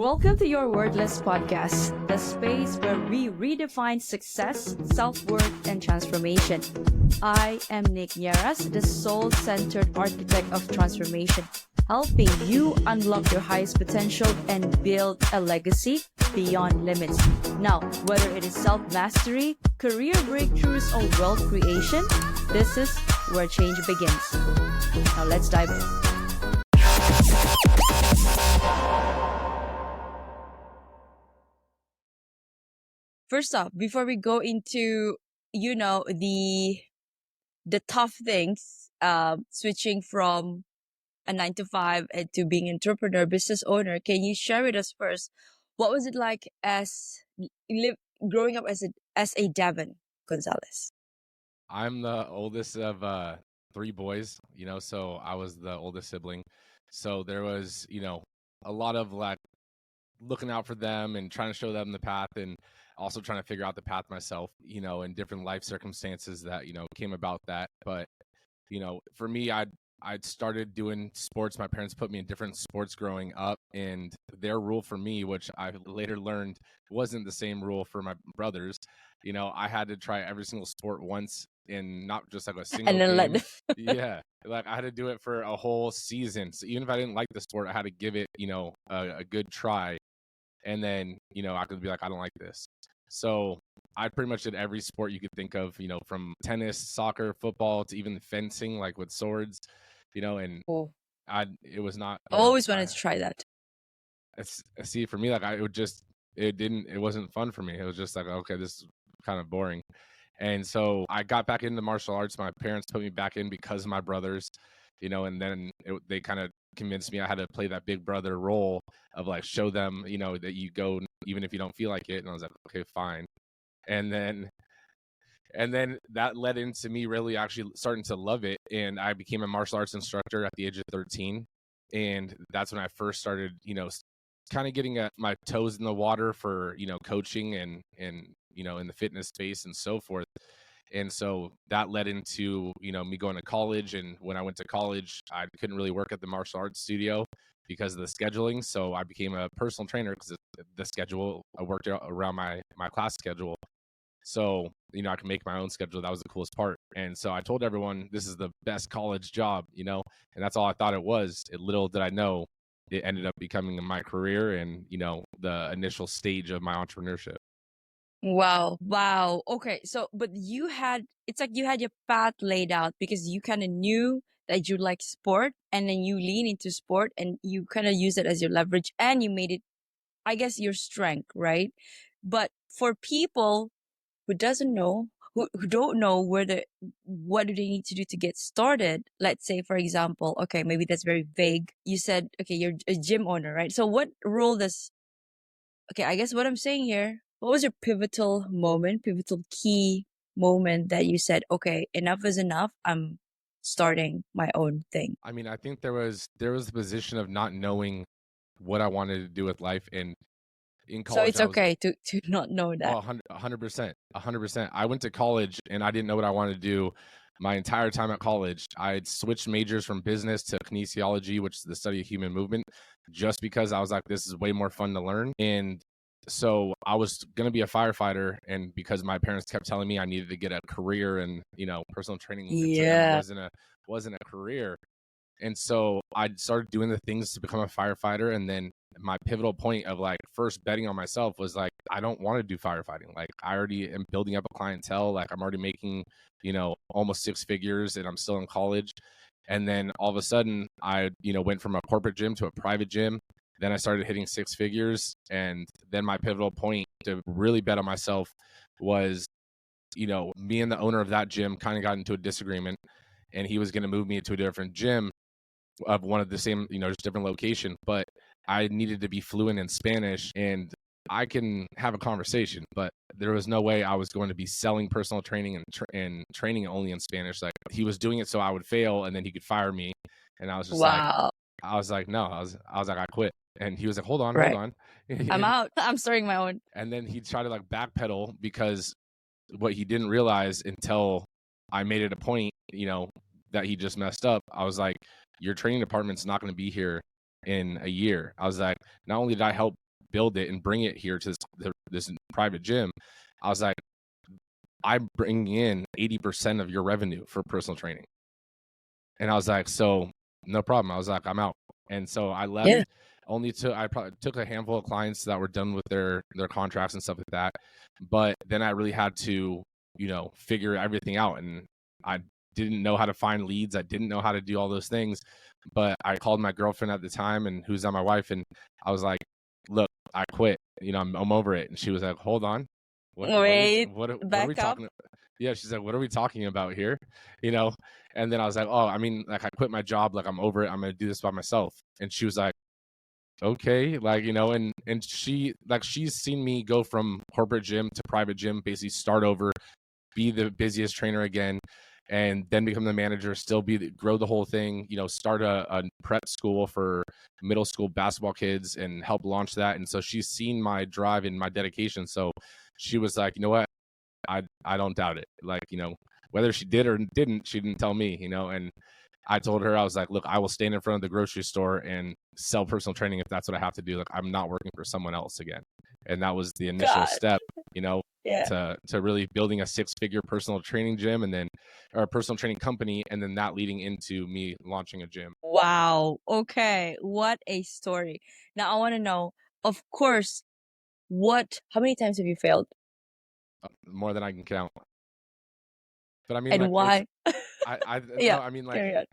Welcome to your Wordless podcast, the space where we redefine success, self-worth, and transformation. I am Nierras, the soul-centered architect of transformation, helping you unlock your highest potential and build a legacy beyond limits. Now, whether it is self-mastery, career breakthroughs, or wealth creation, this is where change begins. Now let's dive in. First off, before we go into, the tough things, switching from a 9 to 5 and to being entrepreneur, business owner, can you share with us first, what was it like as growing up as a Devan Gonzalez? I'm the oldest of three boys, so I was the oldest sibling. So there was, a lot of like looking out for them and trying to show them the path, and also trying to figure out the path myself, in different life circumstances that, came about that. But, for me, I'd started doing sports. My parents put me in different sports growing up, and their rule for me, which I later learned wasn't the same rule for my brothers. I had to try every single sport once, and not just like a single And then game. Yeah, like I had to do it for a whole season. So even if I didn't like the sport, I had to give it, a good try. And then, I could be like, I don't like this. So I pretty much did every sport you could think of, from tennis, soccer, football, to even fencing, like with swords, and it was not, I always wanted to try that. See, for me, like it wasn't fun for me. It was just like, okay, this is kind of boring. And so I got back into martial arts. My parents put me back in because of my brothers, and then they kind of convinced me I had to play that big brother role of like show them, that you go even if you don't feel like it. And I was like, okay, fine. And then that led into me really actually starting to love it. And I became a martial arts instructor at the age of 13. And that's when I first started, kind of getting my toes in the water for, coaching and, in the fitness space and so forth. And so that led into, me going to college. And when I went to college, I couldn't really work at the martial arts studio because of the scheduling. So I became a personal trainer because the schedule, I worked around my class schedule. So, I could make my own schedule. That was the coolest part. And so I told everyone this is the best college job, and that's all I thought it was. Little did I know it ended up becoming my career and, the initial stage of my entrepreneurship. Wow. Okay. So, but it's like you had your path laid out because you kind of knew that you like sport, and then you lean into sport and you kind of use it as your leverage, and you made it, I guess, your strength, right? But for people who doesn't know, who don't know what do they need to do to get started? Let's say, for example, okay, maybe that's very vague. You said, okay, you're a gym owner, right? So what role okay, I guess what I'm saying here, what was your pivotal key moment that you said, okay, enough is enough. I'm starting my own thing. I mean, I think there was the position of not knowing what I wanted to do with life. And in college, so it's okay to not know that. 100%. I went to college and I didn't know what I wanted to do my entire time at college. I had switched majors from business to kinesiology, which is the study of human movement, just because I was like, this is way more fun to learn. And so I was going to be a firefighter. And because my parents kept telling me I needed to get a career and, personal training wasn't a career. And so I started doing the things to become a firefighter. And then my pivotal point of like first betting on myself was like, I don't want to do firefighting. Like I already am building up a clientele. Like I'm already making, almost 6 figures and I'm still in college. And then all of a sudden I, went from a corporate gym to a private gym. Then I started hitting 6 figures. And then my pivotal point to really bet on myself was, me and the owner of that gym kind of got into a disagreement, and he was going to move me to a different gym of one of the same, just different location. But I needed to be fluent in Spanish, and I can have a conversation, but there was no way I was going to be selling personal training and training only in Spanish. Like he was doing it so I would fail and then he could fire me. And I was just Wow. I was like, no, I was like, I quit. And he was like, hold on. I'm out. I'm starting my own. And then he tried to like backpedal, because what he didn't realize until I made it a point, that he just messed up. I was like, your training department's not going to be here in a year. I was like, not only did I help build it and bring it here to this private gym. I was like, I'm bringing in 80% of your revenue for personal training. And I was like, so no problem. I was like, I'm out. And so I left. Yeah. I probably took a handful of clients that were done with their contracts and stuff like that. But then I really had to, figure everything out. And I didn't know how to find leads. I didn't know how to do all those things. But I called my girlfriend at the time, and who's now my wife, and I was like, look, I quit. I'm over it. And she was like, hold on. Wait, What are we back up. talking about? Yeah, she's like, what are we talking about here? You know, and then I was like, oh, I mean, like I quit my job, like I'm over it. I'm gonna do this by myself. And she was like, okay, like, and she's seen me go from corporate gym to private gym, basically start over, be the busiest trainer again, and then become the manager, still grow the whole thing, start a prep school for middle school basketball kids and help launch that. And so she's seen my drive and my dedication. So she was like, you know what? I don't doubt it. Like, whether she did or didn't, she didn't tell me, and I told her, I was like, look, I will stand in front of the grocery store and sell personal training if that's what I have to do. Like, I'm not working for someone else again. And that was the initial God. step, Yeah. to really building a 6-figure personal training gym or a personal training company. And then that leading into me launching a gym. Wow. Okay. What a story. Now I want to know, of course, how many times have you failed? More than I can count. But I mean, And like, it's, why? no, Yeah. I mean, like, Carry on.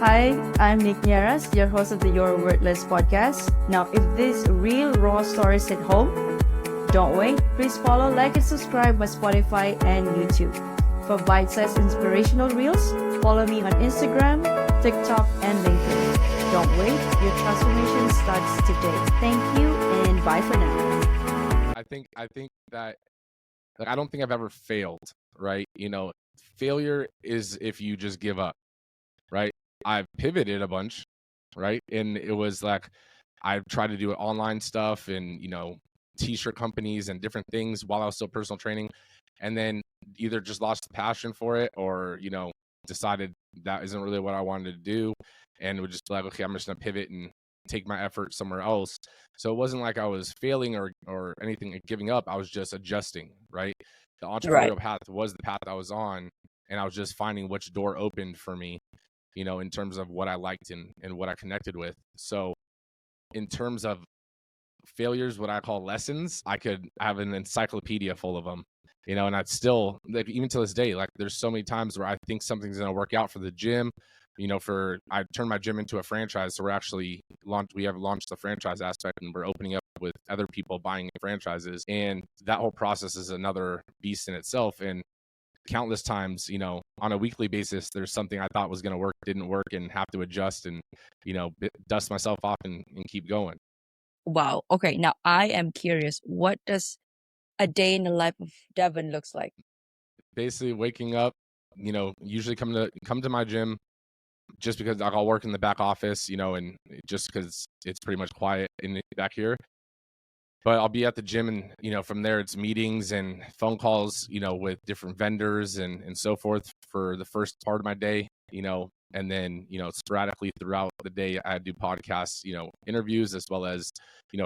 Hi, I'm Nierras, your host of the Your Wordless podcast. Now, if these real raw stories hit home, don't wait. Please follow, like, and subscribe my Spotify and YouTube. For bite-sized inspirational reels, follow me on Instagram, TikTok, and LinkedIn. Don't wait. Your transformation starts today. Thank you, and bye for now. I think that, like, I don't think I've ever failed, right? Failure is if you just give up, right? I've pivoted a bunch, right? And it was like I've tried to do online stuff and, t-shirt companies and different things while I was still personal training, and then either just lost the passion for it or, decided that isn't really what I wanted to do, and would just be like, okay, I'm just gonna pivot and take my effort somewhere else. So it wasn't like I was failing or anything, like giving up. I was just adjusting, right? The Right. entrepreneurial path was the path I was on, and I was just finding which door opened for me, in terms of what I liked and what I connected with. So in terms of failures, what I call lessons, I could have an encyclopedia full of them, and I'd still, like, even to this day, like, there's so many times where I think something's going to work out for the gym, I turned my gym into a franchise. So we have launched the franchise aspect, and we're opening up with other people buying franchises. And that whole process is another beast in itself. And countless times, on a weekly basis, there's something I thought was going to work, didn't work, and have to adjust and, dust myself off and keep going. Wow. Okay. Now I am curious. What does a day in the life of Devan looks like? Basically waking up, usually come to my gym just because I'll work in the back office, and just because it's pretty much quiet back here. But I'll be at the gym, and, from there it's meetings and phone calls, with different vendors and so forth for the first part of my day, and then, sporadically throughout the day, I do podcasts, interviews, as well as,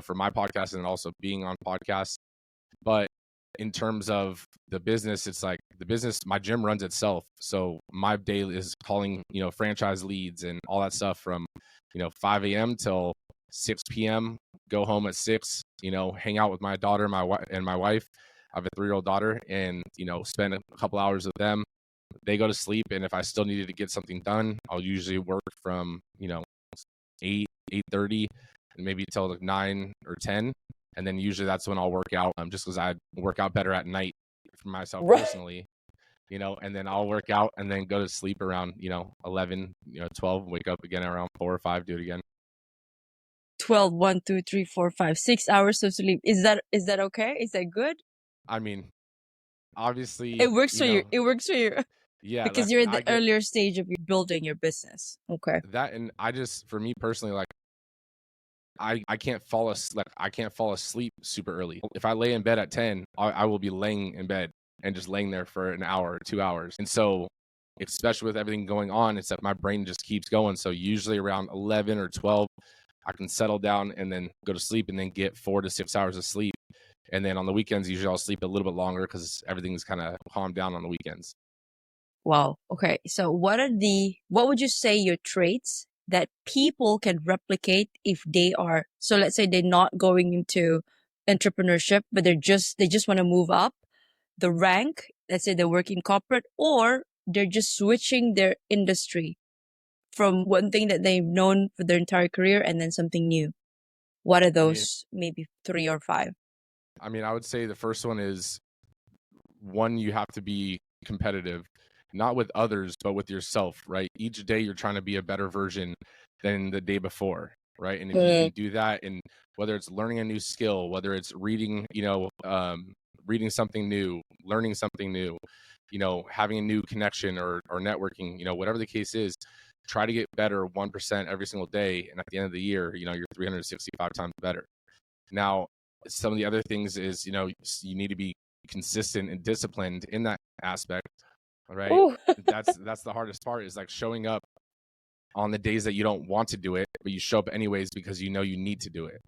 for my podcast and also being on podcasts. But in terms of the business, it's like my gym runs itself. So my day is calling, franchise leads and all that stuff from, 5 a.m. till 6 p.m., go home at 6, hang out with my daughter, my wife. I have a 3-year-old daughter, and, spend a couple hours with them. They go to sleep. And if I still needed to get something done, I'll usually work from, 8:30 and maybe till like 9 or 10. And then usually that's when I'll work out, just because I work out better at night for myself Right. personally, and then I'll work out and then go to sleep around, 11, 12, wake up again around 4 or 5, do it again. 12, 1, 2, 3, 4, 5, 6 hours of sleep. Is that okay? Is that good? I mean, obviously, It works for you. It works for you. yeah, Because you're in the earlier stage of building your business. Okay. That, and for me personally, like, I can't fall asleep super early. If I lay in bed at 10, I will be laying in bed and just laying there for an hour or 2 hours. And so, especially with everything going on, it's like my brain just keeps going. So usually around 11 or 12, I can settle down and then go to sleep and then get 4 to 6 hours of sleep. And then on the weekends, usually I'll sleep a little bit longer because everything's kind of calmed down on the weekends. Wow. Okay. So what would you say your traits that people can replicate if they are, so let's say they're not going into entrepreneurship, but they just want to move up the rank. Let's say they work in corporate, or they're just switching their industry from one thing that they've known for their entire career and then something new. What are those maybe 3 or 5? I mean, I would say the first one is, one, you have to be competitive, not with others, but with yourself, right? Each day you're trying to be a better version than the day before, right? And if you can do that, and whether it's learning a new skill, whether it's reading, reading something new, learning something new, having a new connection or networking, whatever the case is, try to get better 1% every single day. And at the end of the year, you're 365 times better. Now, some of the other things is, you need to be consistent and disciplined in that aspect, right? That's the hardest part, is like showing up on the days that you don't want to do it, but you show up anyways because you need to do it.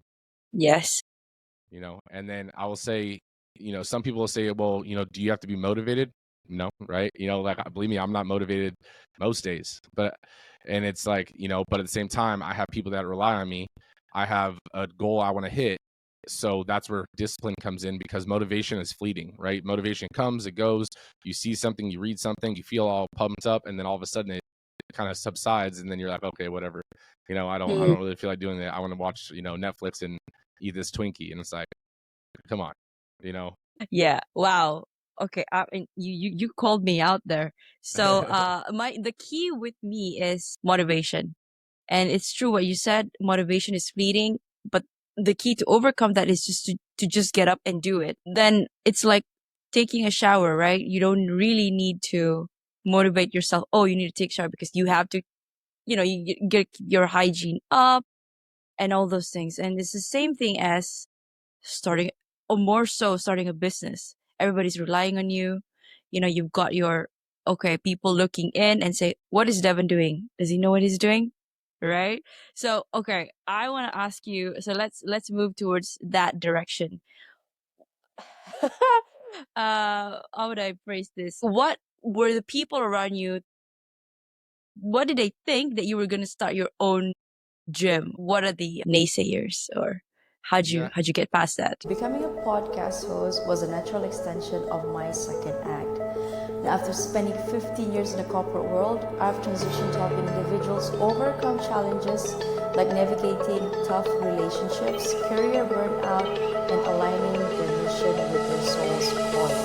Yes. And then I will say, some people will say, well, do you have to be motivated? No, right? Like, believe me, I'm not motivated most days, and it's like, but at the same time, I have people that rely on me. I have a goal I want to hit. So that's where discipline comes in, because motivation is fleeting, right? Motivation comes, it goes. You see something, you read something, you feel all pumped up, and then all of a sudden it kind of subsides, and then you're like, okay, whatever. I don't really feel like doing that. I want to watch, Netflix and eat this Twinkie, and it's like, come on, Yeah. Wow. Okay. And you called me out there. So the key with me is motivation, and it's true what you said. Motivation is fleeting, but the key to overcome that is just to just get up and do it. Then it's like taking a shower, right? You don't really need to motivate yourself. Oh, you need to take a shower because you have to, you get your hygiene up and all those things. And it's the same thing as starting, or more so starting a business. Everybody's relying on you. You've got people looking in and say, what is Devan doing? Does he know what he's doing? Right? So, okay, I want to ask you, so let's move towards that direction. How would I phrase this? What were the people around you, what did they think that you were going to start your own gym? What are the naysayers, or how'd you get past that? Becoming a podcast host was a natural extension of my second act. Now, after spending 15 years in the corporate world, I've transitioned to helping individuals overcome challenges like navigating tough relationships, career burnout, and aligning their mission with their soul's calling.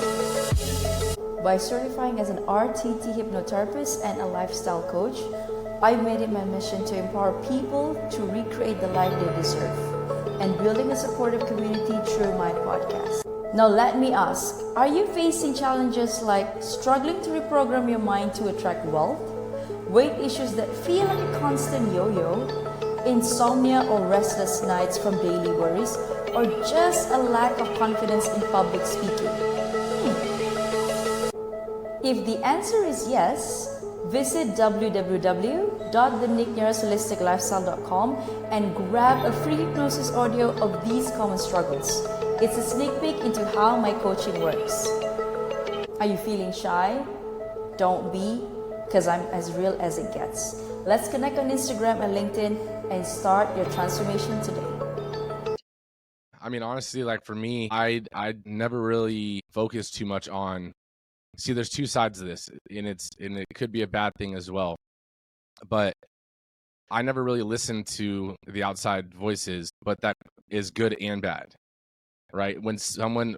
By certifying as an RTT hypnotherapist and a lifestyle coach, I've made it my mission to empower people to recreate the life they deserve, and building a supportive community through my podcast. Now let me ask, are you facing challenges like struggling to reprogram your mind to attract wealth, weight issues that feel like a constant yo-yo, insomnia or restless nights from daily worries, or just a lack of confidence in public speaking? If the answer is yes, visit www.thenierrasholisticlifestyle.com and grab a free hypnosis audio of these common struggles. It's a sneak peek into how my coaching works. Are you feeling shy? Don't be, because I'm as real as it gets. Let's connect on Instagram and LinkedIn and start your transformation today. I mean, honestly, like for me, I never really focused too much on. See, there's two sides of this, and it could be a bad thing as well. But I never really listened to the outside voices, but that is good and bad, right? When someone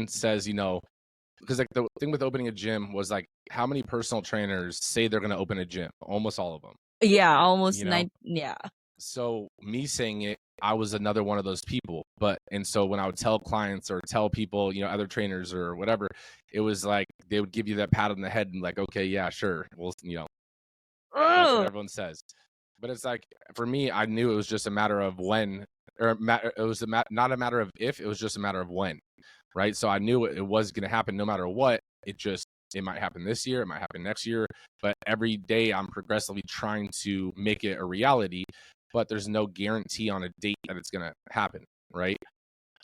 says, because like the thing with opening a gym was like, how many personal trainers say they're going to open a gym? Almost all of them. Yeah, almost 9. Yeah. So me saying it, I was another one of those people. And so when I would tell clients or tell people, other trainers or whatever, it was like they would give you that pat on the head and like, okay, yeah, sure. Well, that's what everyone says. But it's like, for me, I knew it was just a matter of when, or it was not a matter of if, it was just a matter of when, right? So I knew it was going to happen no matter what. It might happen this year, it might happen next year, but every day I'm progressively trying to make it a reality. but there's no guarantee on a date that it's going to happen, right?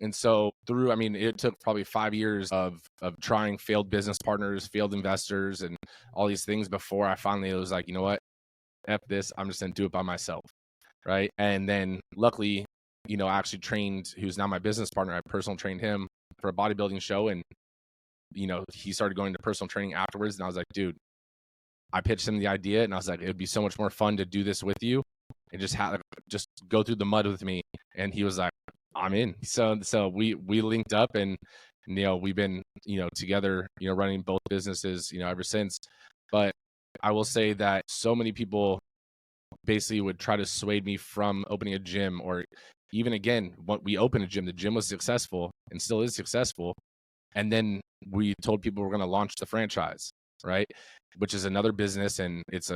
And so it took probably 5 years of trying failed business partners, failed investors, and all these things before I finally was like, you know what, F this, I'm just going to do it by myself, right? And then luckily, I actually trained, who's now my business partner, I personal trained him for a bodybuilding show, and he started going to personal training afterwards, and I was like, dude, I pitched him the idea, and I was like, it would be so much more fun to do this with you and just go through the mud with me. And he was like, I'm in. So we linked up, and we've been together, running both businesses ever since. But I will say that so many people basically would try to sway me from opening a gym, or even again, when we opened a gym, the gym was successful and still is successful. And then we told people we're going to launch the franchise, right? Which is another business. And it's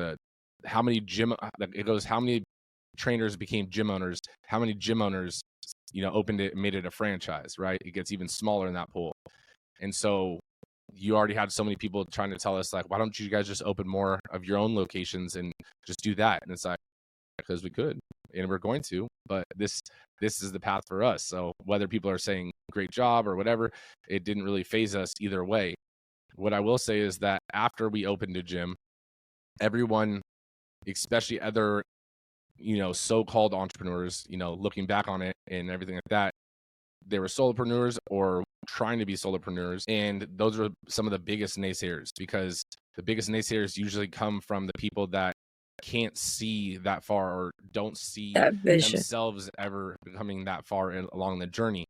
how many trainers became gym owners, how many gym owners, opened it and made it a franchise, right? It gets even smaller in that pool. And so you already had so many people trying to tell us, like, why don't you guys just open more of your own locations and just do that? And it's like, because we could, and we're going to, but this is the path for us. So whether people are saying great job or whatever, it didn't really phase us either way. What I will say is that after we opened a gym, everyone, especially other, so-called entrepreneurs, looking back on it and everything like that, they were solopreneurs or trying to be solopreneurs. And those were some of the biggest naysayers, because the biggest naysayers usually come from the people that can't see that far or don't see themselves ever becoming that far along the journey.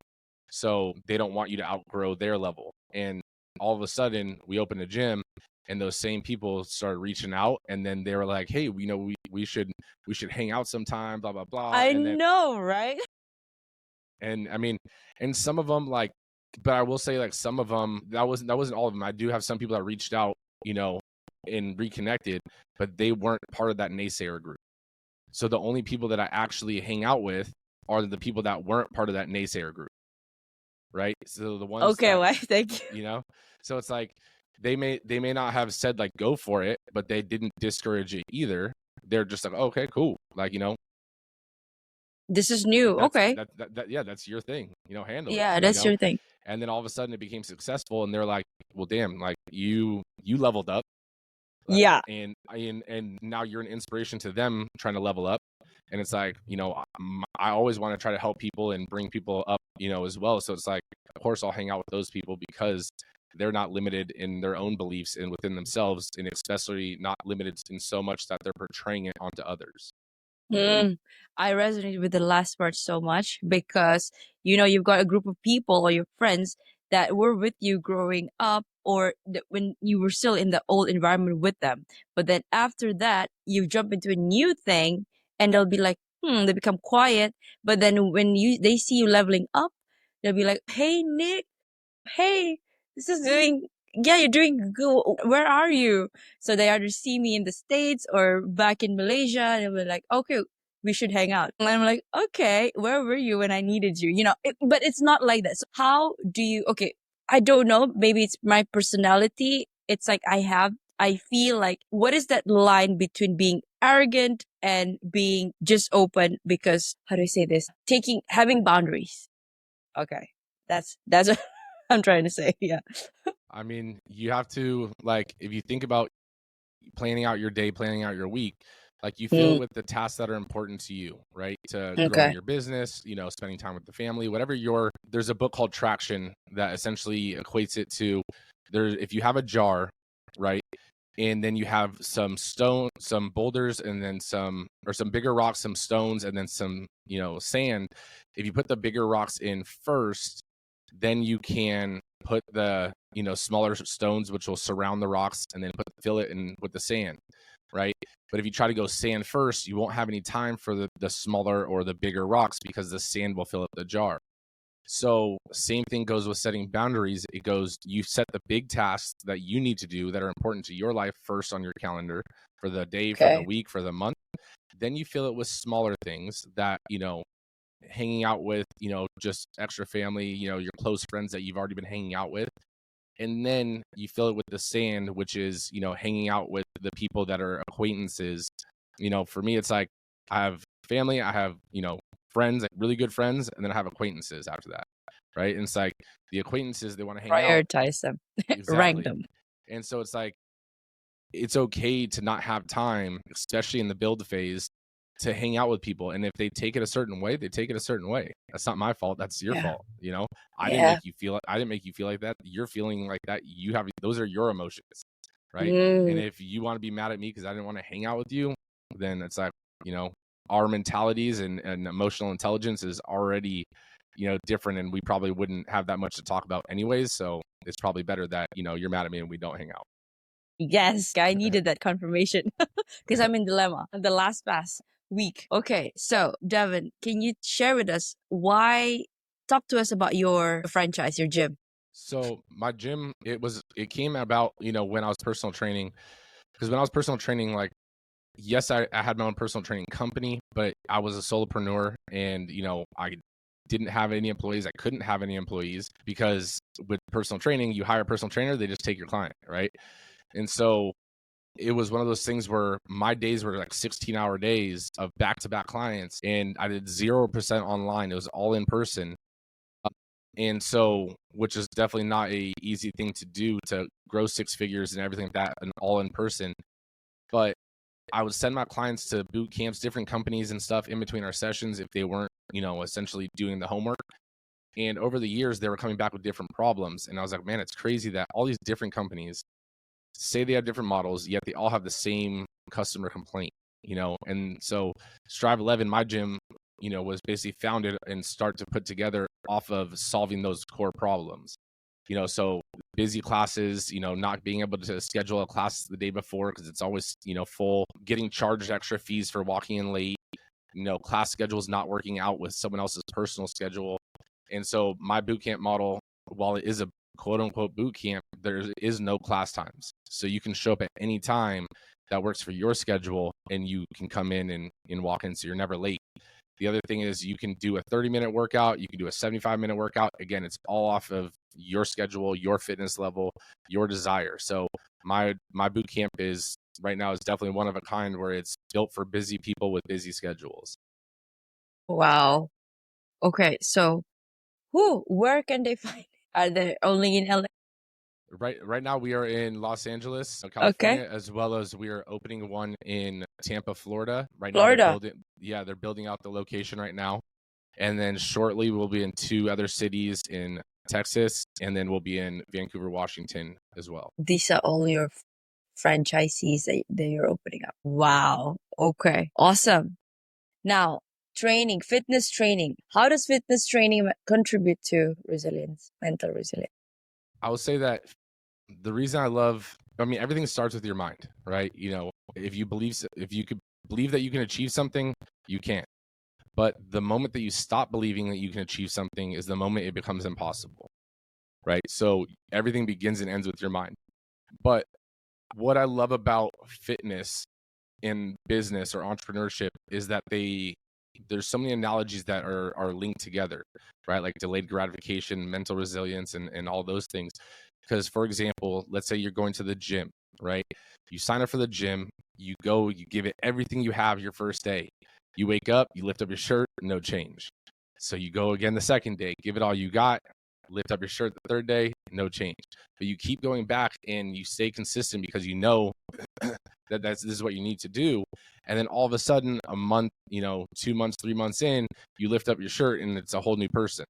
So they don't want you to outgrow their level. And all of a sudden we opened a gym, and those same people started reaching out, and then they were like, hey, we should hang out sometime, blah, blah, blah. I know, right? And and some of them, like, but I will say, like, some of them, that wasn't all of them. I do have some people that reached out, and reconnected, but they weren't part of that naysayer group. So the only people that I actually hang out with are the people that weren't part of that naysayer group, right? So the ones thank you. So it's like they may not have said, like, go for it, but they didn't discourage it either. They're just like, okay, cool, like, this is new. Okay. That's your thing, handle it. Yeah, that's your thing. And then all of a sudden it became successful, and they're like, well, damn, like, you leveled up. Like, yeah. And now you're an inspiration to them trying to level up. And it's like, I always want to try to help people and bring people up, as well. So it's like, of course I'll hang out with those people, because they're not limited in their own beliefs and within themselves, and especially not limited in so much that they're portraying it onto others. I resonate with the last part so much, because you've got a group of people or your friends that were with you growing up, or when you were still in the old environment with them, but then after that you jump into a new thing, and they'll be like, they become quiet, but then when they see you leveling up, they'll be like, hey Nick, hey, this is doing, yeah, you're doing good. Where are you? So they either see me in the States or back in Malaysia, and they'll be like, okay, we should hang out. And I'm like, okay, where were you when I needed you? But it's not like that. So how do you, okay, I don't know, maybe it's my personality. It's like I feel like, what is that line between being arrogant and being just open? Because how do I say this? Having boundaries. Okay. That's what I'm trying to say. Yeah. You have to, like, if you think about planning out your day, planning out your week, like, you fill it with the tasks that are important to you, right? To growing your business, spending time with the family, whatever there's a book called Traction that essentially equates it to, if you have a jar, right? And then you have some boulders, and then some bigger rocks, some stones, and then some, sand. If you put the bigger rocks in first, then you can put the, smaller stones, which will surround the rocks, and then fill it in with the sand, right? But if you try to go sand first, you won't have any time for the smaller or the bigger rocks, because the sand will fill up the jar. So same thing goes with setting boundaries. It goes, you set the big tasks that you need to do that are important to your life first on your calendar for the day, for the week, for the month. Then you fill it with smaller things that, hanging out with, just extra family, your close friends that you've already been hanging out with. And then you fill it with the sand, which is, hanging out with the people that are acquaintances. For me, it's like, I have family, I have, friends, like really good friends, and then I have acquaintances after that. Right. And it's like the acquaintances, they want to hang out. Prioritize them, rank Exactly. them. And so it's like, it's okay to not have time, especially in the build phase, to hang out with people. And if they take it a certain way, they take it a certain way. That's not my fault. That's your Yeah. fault. I didn't Yeah. make you feel like that. You're feeling like that. Those are your emotions. Right. And Mm. if you want to be mad at me because I didn't want to hang out with you, then it's like, our mentalities and emotional intelligence is already, different, and we probably wouldn't have that much to talk about anyways. So it's probably better that, you're mad at me and we don't hang out. Yes, I needed that confirmation because I'm in dilemma on the last past week. Okay, so Devin, can you share with us talk to us about your franchise, your gym? So my gym, it came about, when I was personal training, because when I was personal training, like, yes, I had my own personal training company, but I was a solopreneur, and, I didn't have any employees. I couldn't have any employees because with personal training, you hire a personal trainer, they just take your client, right? And so it was one of those things where my days were like 16-hour days of back-to-back clients, and I did 0% online. It was all in person. And so, which is definitely not a easy thing to do, to grow six figures and everything like that, and all in person. But I would send my clients to boot camps, different companies and stuff in between our sessions if they weren't, essentially doing the homework. And over the years, they were coming back with different problems. And I was like, man, it's crazy that all these different companies say they have different models, yet they all have the same customer complaint, And so Strive 11, my gym, was basically founded and start to put together off of solving those core problems. So busy classes, not being able to schedule a class the day before because it's always, full, getting charged extra fees for walking in late, class schedules not working out with someone else's personal schedule. And so my bootcamp model, while it is a quote unquote boot camp, there is no class times. So you can show up at any time that works for your schedule, and you can come in and walk in. So you're never late. The other thing is you can do a 30-minute workout. You can do a 75-minute workout. Again, it's all off of your schedule, your fitness level, your desire. So my boot camp is right now is definitely one of a kind, where it's built for busy people with busy schedules. Wow. Okay, so where can they find? Are they only in LA? Right now we are in Los Angeles, Okay, California, as well as we are opening one in Tampa, Florida. Right now Florida. they're building out the location right now. And then shortly we'll be in 2 other cities in Texas, and then we'll be in Vancouver, Washington as well. These are all your franchisees that you're opening up. Wow. Okay. Awesome. Now, fitness training. How does fitness training contribute to resilience, mental resilience? I would say that the reason everything starts with your mind, right? If you could believe that you can achieve something, you can. But the moment that you stop believing that you can achieve something is the moment it becomes impossible, right? So everything begins and ends with your mind. But what I love about fitness in business or entrepreneurship is that there's so many analogies that are linked together, right? Like delayed gratification, mental resilience, and all those things. Because, for example, let's say you're going to the gym, right? You sign up for the gym, you go, you give it everything you have your first day. You wake up, you lift up your shirt, no change. So you go again the second day, give it all you got, lift up your shirt the third day, no change. But you keep going back and you stay consistent because you know that this is what you need to do. And then all of a sudden, a month, 2 months, 3 months in, you lift up your shirt and it's a whole new person.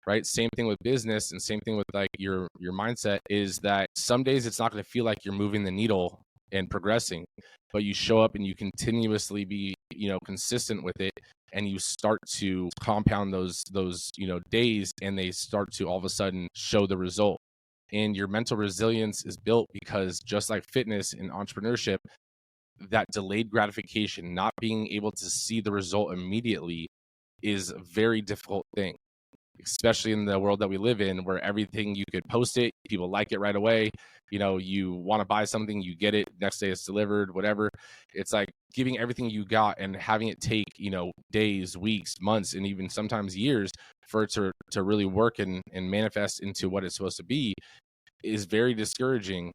Right. Same thing with business, and same thing with like your mindset is that some days it's not going to feel like you're moving the needle and progressing, but you show up and you continuously be, consistent with it, and you start to compound those, days, and they start to all of a sudden show the result. And your mental resilience is built because, just like fitness and entrepreneurship, that delayed gratification, not being able to see the result immediately, is a very difficult thing, especially in the world that we live in, where everything, you could post it, people like it right away. You want to buy something, you get it, next day it's delivered, whatever. It's like giving everything you got and having it take, days, weeks, months, and even sometimes years for it to really work and manifest into what it's supposed to be is very discouraging.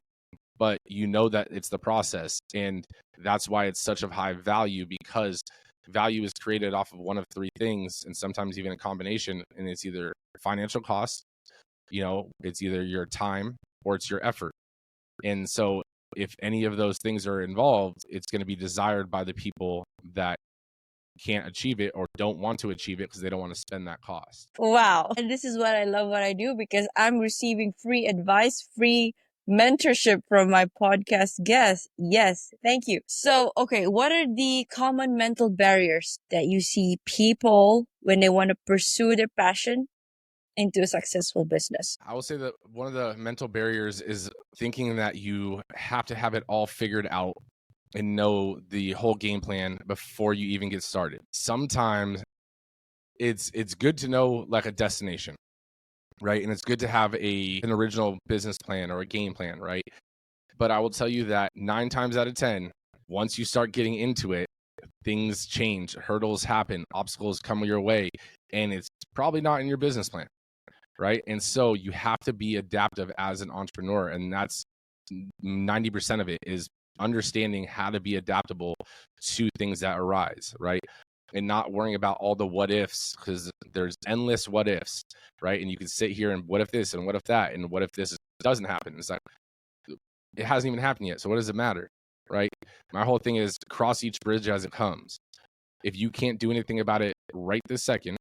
But that it's the process, and that's why it's such of high value, because value is created off of one of three things, and sometimes even a combination, and it's either financial cost, it's either your time or it's your effort. And so if any of those things are involved, it's going to be desired by the people that can't achieve it or don't want to achieve it because they don't want to spend that cost. Wow. And this is what I love what I do, because I'm receiving free advice, free mentorship from my podcast guests. Yes, thank you. So, okay, what are the common mental barriers that you see people when they want to pursue their passion into a successful business? I will say that one of the mental barriers is thinking that you have to have it all figured out and know the whole game plan before you even get started. Sometimes it's good to know like a destination, right? And it's good to have an original business plan or a game plan, right? But I will tell you that 9 times out of 10, once you start getting into it, things change, hurdles happen, obstacles come your way, and it's probably not in your business plan, right? And so you have to be adaptive as an entrepreneur, and that's 90% of it is understanding how to be adaptable to things that arise, right? And not worrying about all the what ifs, because there's endless what ifs, right? And you can sit here and what if this and what if that and what if this doesn't happen. It's like, it hasn't even happened yet, so what does it matter, right? My whole thing is cross each bridge as it comes. If you can't do anything about it right this second,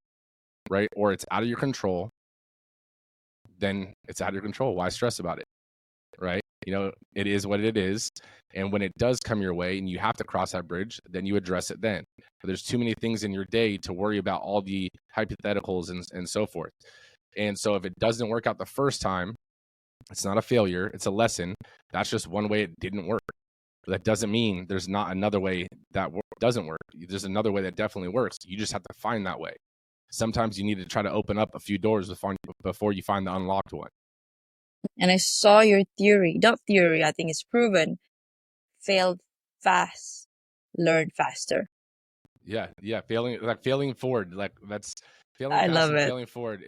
right, or it's out of your control, then it's out of your control. Why stress about it, right? It is what it is. And when it does come your way and you have to cross that bridge, then you address it then. But there's too many things in your day to worry about all the hypotheticals and so forth. And so if it doesn't work out the first time, it's not a failure, it's a lesson. That's just one way it didn't work. But that doesn't mean there's not another way that doesn't work. There's another way that definitely works. You just have to find that way. Sometimes you need to try to open up a few doors before you find the unlocked one. And I saw your theory. That theory, I think, is proven. Fail fast, learn faster. Yeah. Failing forward. Like that's failing I fast love and it. failing forward.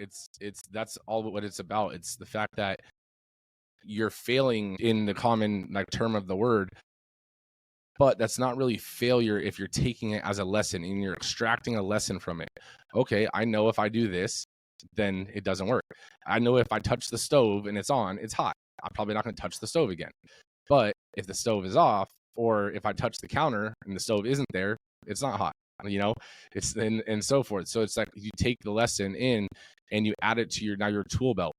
That's all what it's about. It's the fact that you're failing in the common term of the word, but that's not really failure if you're taking it as a lesson and you're extracting a lesson from it. Okay, I know if I do this, then it doesn't work. I know if I touch the stove and it's on, it's hot. I'm probably not going to touch the stove again. But if the stove is off, or if I touch the counter and the stove isn't there, it's not hot. It's and so forth. So it's like you take the lesson in and you add it to your tool belt.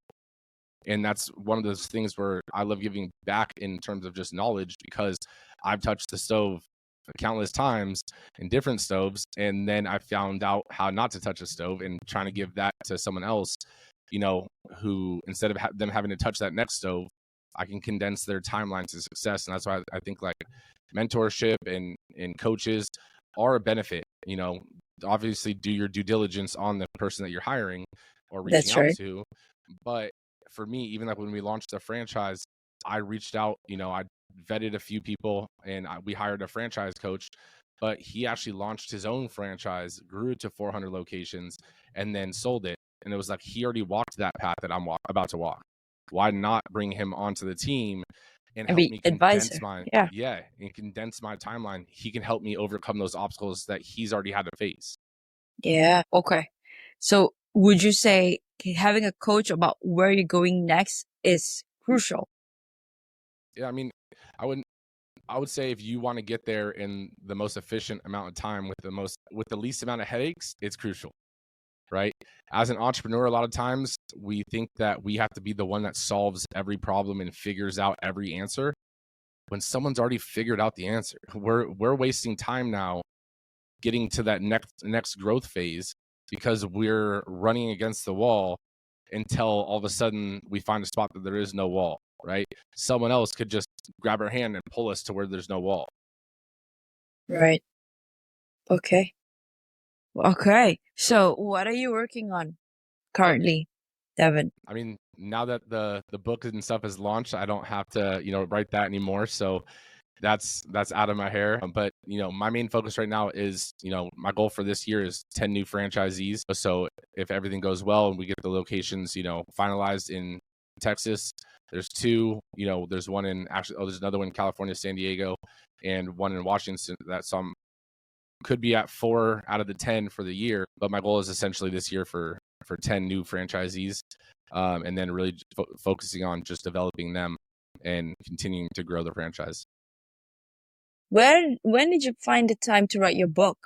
And that's one of those things where I love giving back in terms of just knowledge, because I've touched the stove countless times in different stoves, and then I found out how not to touch a stove and trying to give that to someone else, who instead of them having to touch that next stove, I can condense their timeline to success. And that's why I think mentorship and coaches are a benefit. Obviously do your due diligence on the person that you're hiring or reaching out to. But for me, even when we launched the franchise, I reached out, I vetted a few people and we hired a franchise coach, but he actually launched his own franchise, grew it to 400 locations, and then sold it. And it was like, he already walked that path that I'm about to walk. Why not bring him onto the team and help me condense condense my timeline? He can help me overcome those obstacles that he's already had to face. Yeah. Okay. So would you say having a coach about where you're going next is crucial? Yeah, I would say if you want to get there in the most efficient amount of time with the least amount of headaches, it's crucial, right? As an entrepreneur, a lot of times we think that we have to be the one that solves every problem and figures out every answer, when someone's already figured out the answer. We're wasting time now getting to that next growth phase because we're running against the wall until all of a sudden we find a spot that there is no wall, right? Someone else could just grab our hand and pull us to where there's no wall. Right. Okay. So what are you working on currently, Devan? Now that the book and stuff is launched, I don't have to, write that anymore. So that's out of my hair. But, my main focus right now is, my goal for this year is 10 new franchisees. So if everything goes well and we get the locations, finalized in Texas, there's 2, there's one in there's another one in California, San Diego, and one in Washington. So I'm could be at 4 out of the 10 for the year, but my goal is essentially this year for 10 new franchisees, and then really focusing on just developing them and continuing to grow the franchise. When did you find the time to write your book?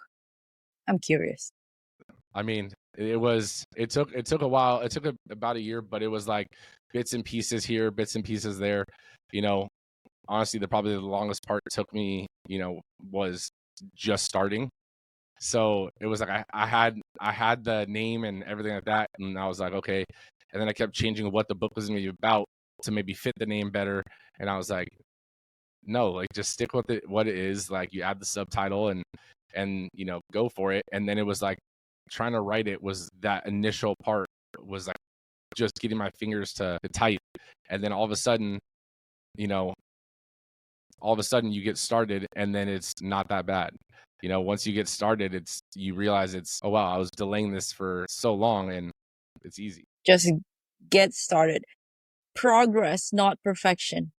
I'm curious. I mean, it took a while. It took about a year, but it was like bits and pieces here, bits and pieces there. You know, honestly, probably the longest part took me, was just starting. So it was like I had the name and everything like that, and I was like, okay. And then I kept changing what the book was going to be about to maybe fit the name better. And I was like, no, like just stick with it, what it is. Like you add the subtitle and go for it. And then it was like trying to write it was that initial part was like just getting my fingers to type, and then all of a sudden you get started, and then it's not that bad. Once you get started, you realize oh wow, I was delaying this for so long, and it's easy. Just get started. Progress, not perfection.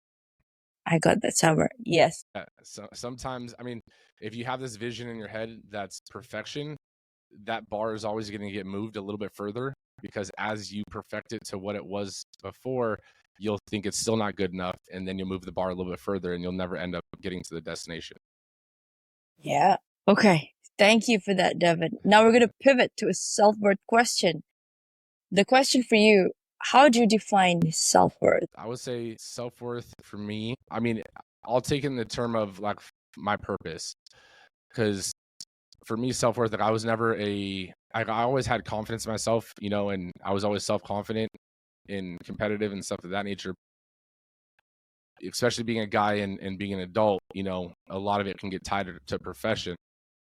I got that somewhere. Yes. So sometimes, I mean, if you have this vision in your head that's perfection, that bar is always going to get moved a little bit further, because as you perfect it to what it was before, you'll think it's still not good enough, and then you'll move the bar a little bit further, and you'll never end up getting to the destination. Yeah. Okay. Thank you for that, Devan. Now we're going to pivot to a self-worth question. The question for you, how do you define self-worth? I would say self-worth for me, I mean, I'll take in the term of like my purpose, because for me, self-worth, like I was never I always had confidence in myself, and I was always self-confident and competitive and stuff of that nature. Especially being a guy and being an adult, a lot of it can get tied to profession.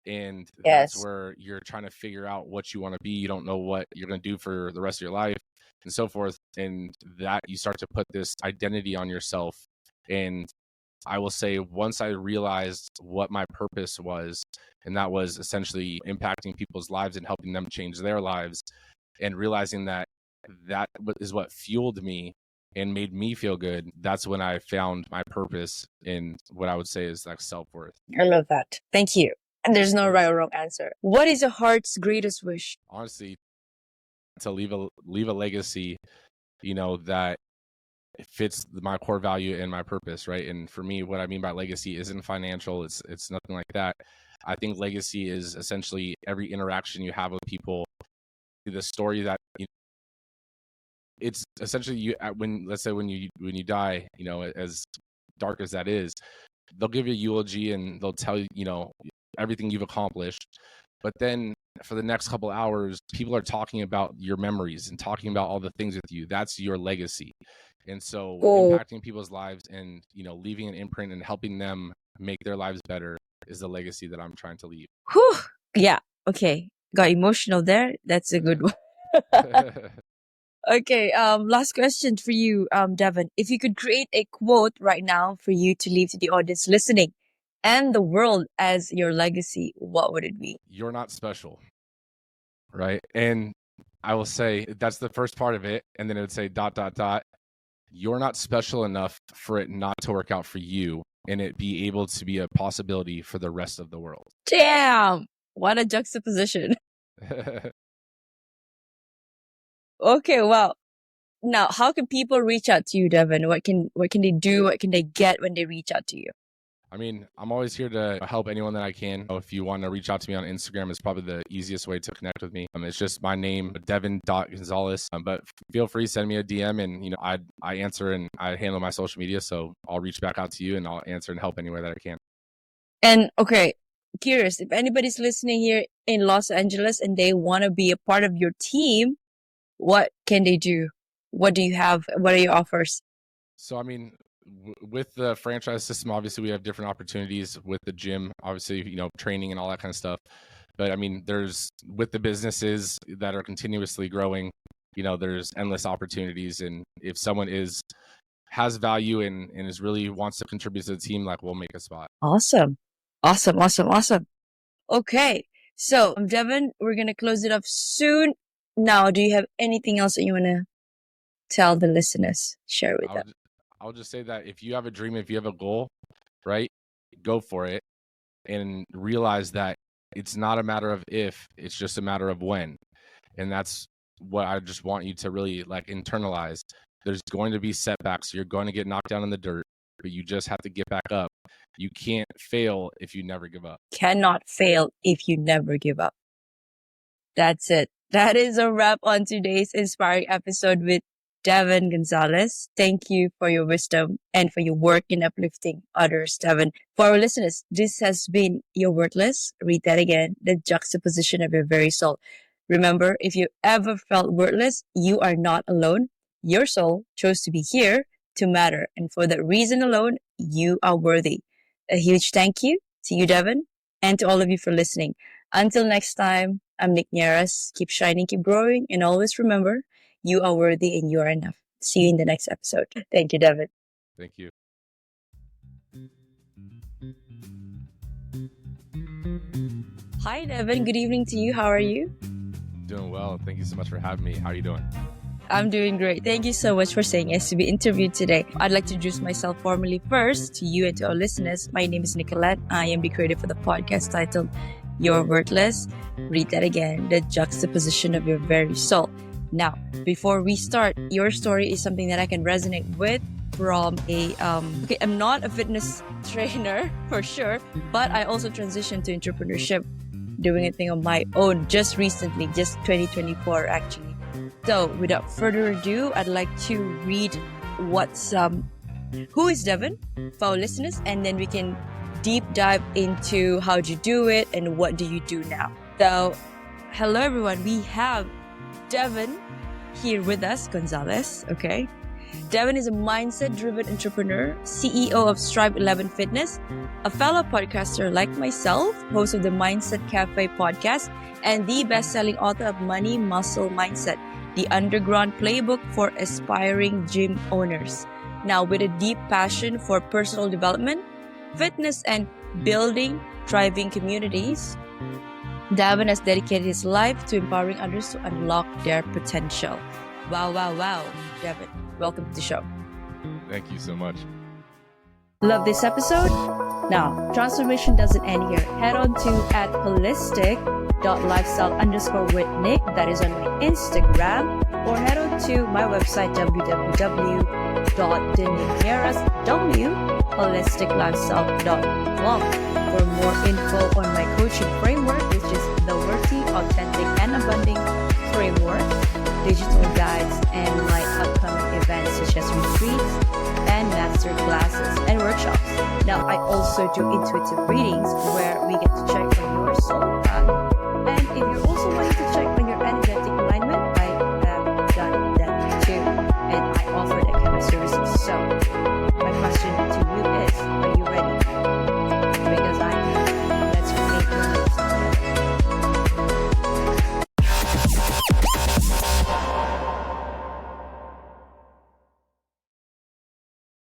And Yes. That's where you're trying to figure out what you want to be. You don't know what you're going to do for the rest of your life and so forth. And that you start to put this identity on yourself. And I will say, once I realized what my purpose was, and that was essentially impacting people's lives and helping them change their lives, and realizing that is what fueled me and made me feel good, that's when I found my purpose in what I would say is like self-worth. I love that. Thank you. And there's no right or wrong answer. What is your heart's greatest wish? Honestly, to leave a legacy, that fits my core value and my purpose, right? And for me, what I mean by legacy isn't financial. It's nothing like that. I think legacy is essentially every interaction you have with people, the story that it's essentially let's say when you die, as dark as that is, they'll give you a eulogy and they'll tell you, everything you've accomplished. But then for the next couple of hours, people are talking about your memories and talking about all the things with you. That's your legacy. And so impacting people's lives and, leaving an imprint and helping them make their lives better is the legacy that I'm trying to leave. Whew. Yeah. Okay. Got emotional there. That's a good one. Okay. Last question for you, Devan. If you could create a quote right now for you to leave to the audience listening and the world as your legacy, what would it be? You're not special. Right. And I will say that's the first part of it. And then it would say ... You're not special enough for it not to work out for you and it be able to be a possibility for the rest of the world. Damn. What a juxtaposition. Okay, well, now how can people reach out to you, Devan? What can they do? What can they get when they reach out to you? I mean, I'm always here to help anyone that I can. If you want to reach out to me on Instagram, it's probably the easiest way to connect with me. It's just my name, Devan.Gonzalez. But feel free, send me a DM, and I answer and I handle my social media. So I'll reach back out to you and I'll answer and help anywhere that I can. And okay, curious, if anybody's listening here in Los Angeles and they want to be a part of your team, what can they do? What do you have? What are your offers? So, I mean, with the franchise system, obviously we have different opportunities with the gym, obviously, training and all that kind of stuff. But I mean, with the businesses that are continuously growing, there's endless opportunities. And if someone has value and is really wants to contribute to the team, like we'll make a spot. Awesome. Okay. So, Devan, we're going to close it up soon. Now, do you have anything else that you want to tell the listeners? Share with them. I'll just say that if you have a dream, if you have a goal, right, go for it and realize that It's not a matter of if, it's just a matter of when. And that's what I just want you to really like internalize. There's going to be setbacks. You're going to get knocked down in the dirt, but you just have to get back up. You can't fail if you never give up. Cannot fail if you never give up. That's it. That is a wrap on today's inspiring episode with Devan Gonzalez. Thank you for your wisdom and for your work in uplifting others, Devan. For our listeners, this has been Your Worthless. Read that again. The juxtaposition of your very soul. Remember, if you ever felt worthless, you are not alone. Your soul chose to be here to matter. And for that reason alone, you are worthy. A huge thank you to you, Devan, and to all of you for listening. Until next time, I'm Nierras. Keep shining, keep growing, and always remember, you are worthy and you are enough. See you in the next episode. Thank you, Devan. Thank you. Hi, Devan. Good evening to you. How are you? Doing well. Thank you so much for having me. How are you doing? I'm doing great. Thank you so much for saying yes to be interviewed today. I'd like to introduce myself formally first to you and to our listeners. My name is Nicolette. I am the creator for the podcast titled You're Worthless. Read that again. The juxtaposition of your very soul. Now, before we start, your story is something that I can resonate with from I'm not a fitness trainer for sure, but I also transitioned to entrepreneurship, doing a thing on my own just recently, just 2024 actually. So without further ado, I'd like to read who is Devan for our listeners, and then we can deep dive into how'd you do it and what do you do now. So hello everyone, we have Devan here with us, Gonzalez, okay? Devan is a mindset-driven entrepreneur, CEO of Strive 11 Fitness, a fellow podcaster like myself, host of the Mindset Cafe podcast, and the best-selling author of Money, Muscle, Mindset, the Underground Playbook for aspiring gym owners. Now, with a deep passion for personal development, fitness, and building thriving communities, Devan has dedicated his life to empowering others to unlock their potential. Wow, Devan. Welcome to the show. Thank you so much. Love this episode? Now, transformation doesn't end here. Head on to @holistic.lifestyle_with_Nick. That is on my Instagram. Or head on to my website, www.denierras.holisticlifestyle.com for more info on my coaching framework, which is the Worthy, Authentic, and Abundant Framework, digital guides, and my upcoming events such as retreats and master classes and workshops. Now, I also do intuitive readings where we get to check on your soul